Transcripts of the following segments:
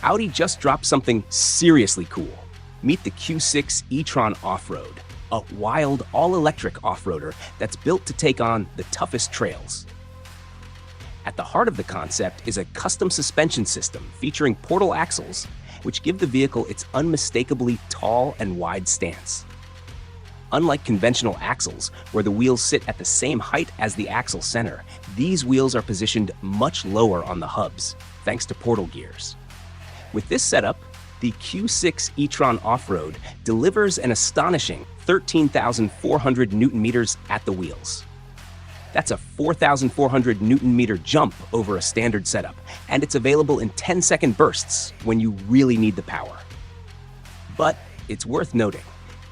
Audi just dropped something seriously cool. Meet the Q6 e-tron Offroad, a wild, all-electric off-roader that's built to take on the toughest trails. At the heart of the concept is a custom suspension system featuring portal axles, which give the vehicle its unmistakably tall and wide stance. Unlike conventional axles, where the wheels sit at the same height as the axle center, these wheels are positioned much lower on the hubs, thanks to portal gears. With this setup, the Q6 e-tron Offroad delivers an astonishing 13,400 Newton-meters at the wheels. That's a 4,400 Newton-meter jump over a standard setup, and it's available in 10-second bursts when you really need the power. But it's worth noting,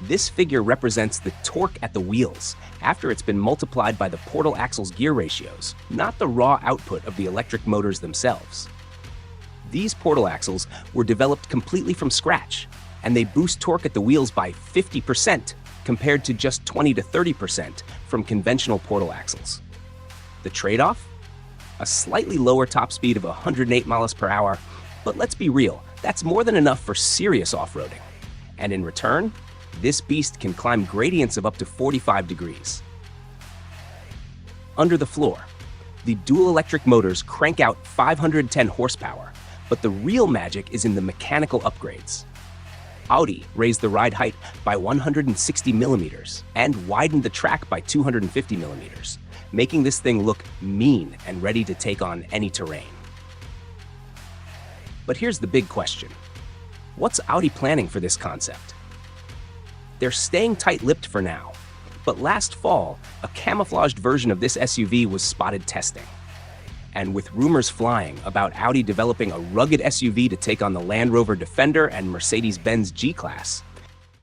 this figure represents the torque at the wheels after it's been multiplied by the portal axle's gear ratios, not the raw output of the electric motors themselves. These portal axles were developed completely from scratch, and they boost torque at the wheels by 50% compared to just 20 to 30% from conventional portal axles. The trade-off? A slightly lower top speed of 108 miles per hour, but let's be real, that's more than enough for serious off-roading. And in return, this beast can climb gradients of up to 45 degrees. Under the floor, the dual electric motors crank out 510 horsepower, but the real magic is in the mechanical upgrades. Audi raised the ride height by 160 millimeters and widened the track by 250 millimeters, making this thing look mean and ready to take on any terrain. But here's the big question. What's Audi planning for this concept? They're staying tight-lipped for now, but last fall, a camouflaged version of this SUV was spotted testing. And with rumors flying about Audi developing a rugged SUV to take on the Land Rover Defender and Mercedes-Benz G-Class,